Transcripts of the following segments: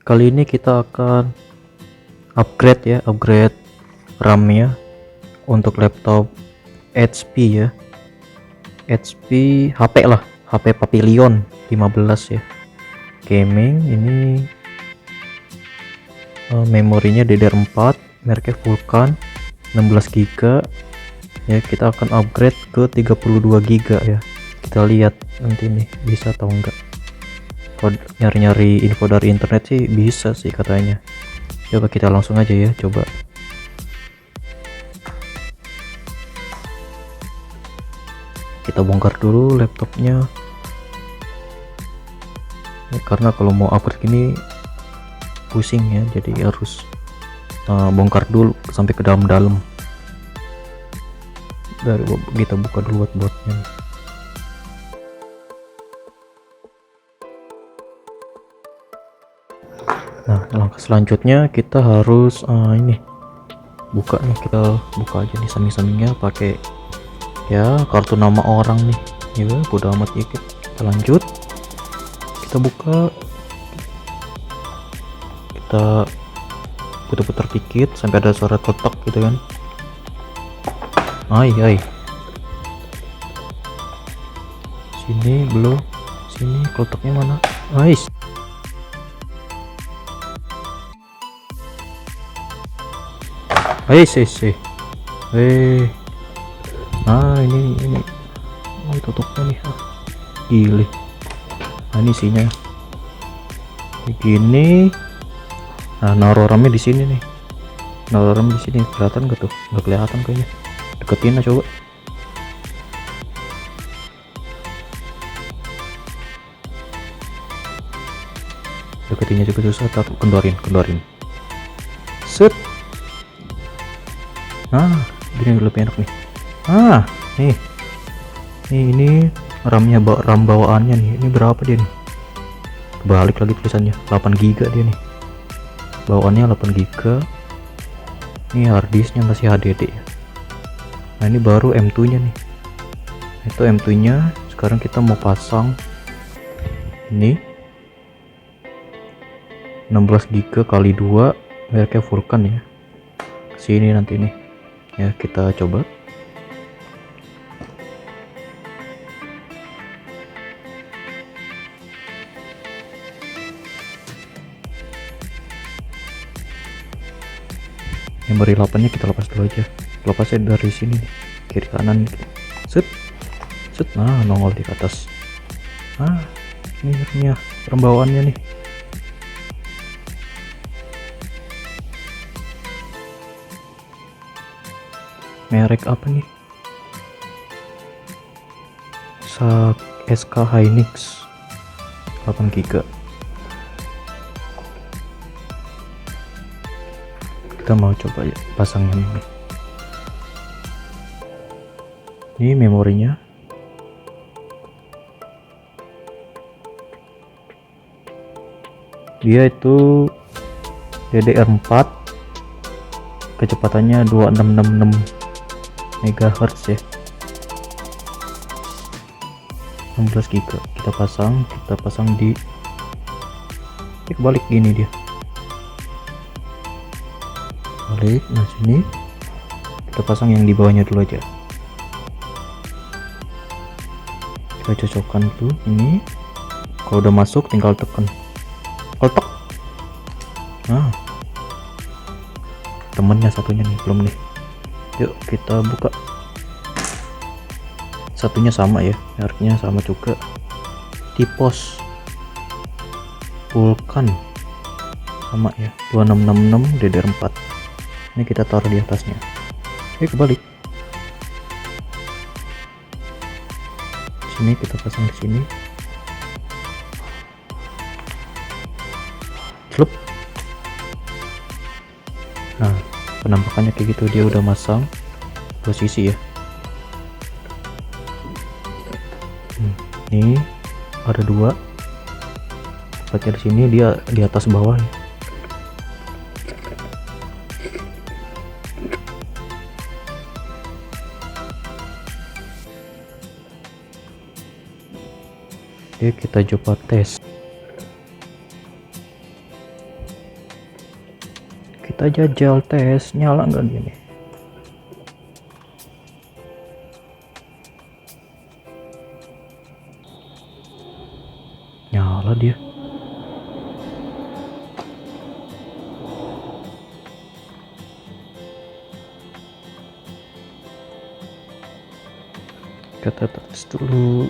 Kali ini kita akan upgrade RAM-nya untuk laptop HP ya. HP HP lah, HP Pavilion 15 ya. Gaming ini memorinya DDR4, mereknya Vulkan 16 GB ya. Kita akan upgrade ke 32 GB ya. Kita lihat nanti nih bisa atau enggak. Kalau nyari-nyari info dari internet sih bisa sih katanya. Coba kita langsung aja ya, coba. Kita bongkar dulu laptopnya ya, karena kalau mau upgrade gini pusing ya, jadi harus bongkar dulu sampai ke dalam-dalam. Dari kita buka dulu buat-buatnya. Nah, langkah selanjutnya kita harus ini buka nih, kita buka aja nih samping-sampingnya pakai ya kartu nama orang nih ya, bodo amat ya. Kita lanjut, kita buka, kita putar-putar dikit sampai ada suara kotak gitu kan. Ai sini belum, sini kotaknya mana? Nice. Nah ini tutupnya nih, gile. Nah ini isinya begini. Nah, naruh RAM-nya di sini nih, naruh RAM di sini. Kelihatan gak tuh? Nggak kelihatan kayaknya. Deketin aja coba. Deketinnya juga susah, tak kendorin set. Nah gini lebih enak nih. Nih ini RAM-nya, RAM bawaannya nih. Ini berapa dia nih? Kebalik lagi tulisannya, 8 GB dia nih. Bawaannya 8 GB. Ini harddisknya masih HDD ya. Nah ini baru M2 nya nih. Itu M2 nya. Sekarang kita mau pasang ini 16 GB kali 2, mereknya Vulkan ya. Sini nanti nih ya, kita coba. Memori 8 nya kita lepas dulu aja. Lepasnya dari sini nih, kiri kanan gitu. Set. Nah nongol di atas. Ini pembawaannya nih. Merek apa nih? SK Hynix 8 GB. Kita mau coba ya pasangnya ini. Ini memorinya. Dia itu DDR4, kecepatannya 2666 MHz ya. 16 GB. Kita pasang di kebalik gini dia. Balik. Nah sini kita pasang yang di bawahnya dulu aja. Kita cocokkan tuh ini. Kalau udah masuk tinggal tekan kotak. Nah temennya satunya nih belum nih. Yuk kita buka. Satunya sama ya, mereknya sama juga, Tipos Vulkan sama ya, 2666 DDR4. Ini kita taruh di atasnya. Kebalik. Sini kita pasang di sini. Slup. Nah penampakannya kayak gitu, dia udah masang posisi ya. Ini ada dua, tepatnya di sini, dia di atas bawah ya. Oke, kita coba tes. Kita jajal tes, nyala nggak dia nih? Nyala dia. Kita tes dulu.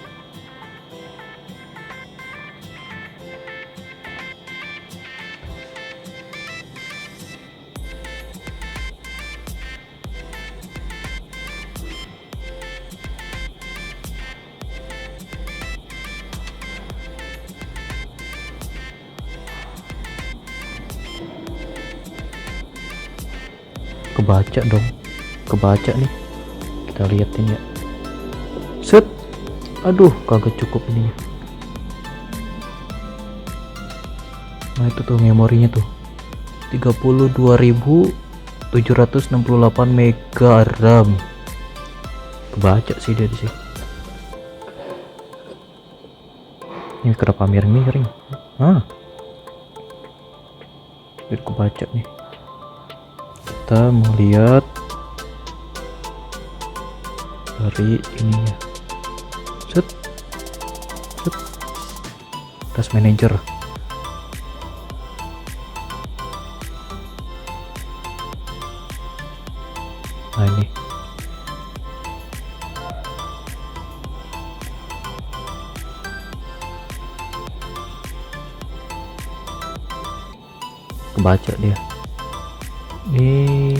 Kebaca dong, kebaca nih. Kita liatin ya. Set, aduh kagak cukup ininya. Nah itu tuh memorinya tuh 32.768 mega RAM. Kebaca sih dia di sini. Ini kenapa miring-miring? Biar kebaca nih. Kita mau lihat dari ininya. Set, set. Task manager. Nah ini. Kebaca dia. Ini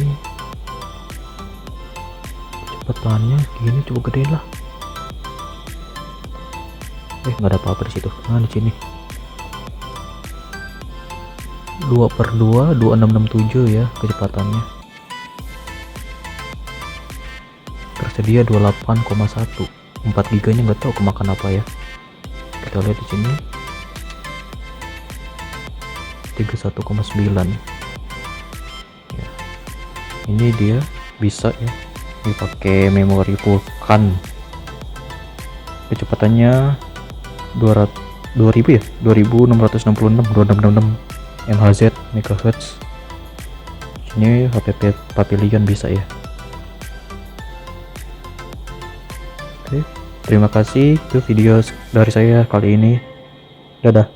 kecepatannya gini, coba gedein lah. Nggak ada apa-apa di situ. Nah di sini 2/2 2667 ya kecepatannya. Tersedia 28,1. 4 giganya nggak tahu kemakan apa ya. Kita lihat di sini 31,9. Ya. Ini dia bisa ya dipakai memori Vulkan. Kecepatannya 2000 ya, 2666 MHz MHz. Ini HP Papilion bisa ya. Oke, terima kasih. Itu video dari saya kali ini. Dadah.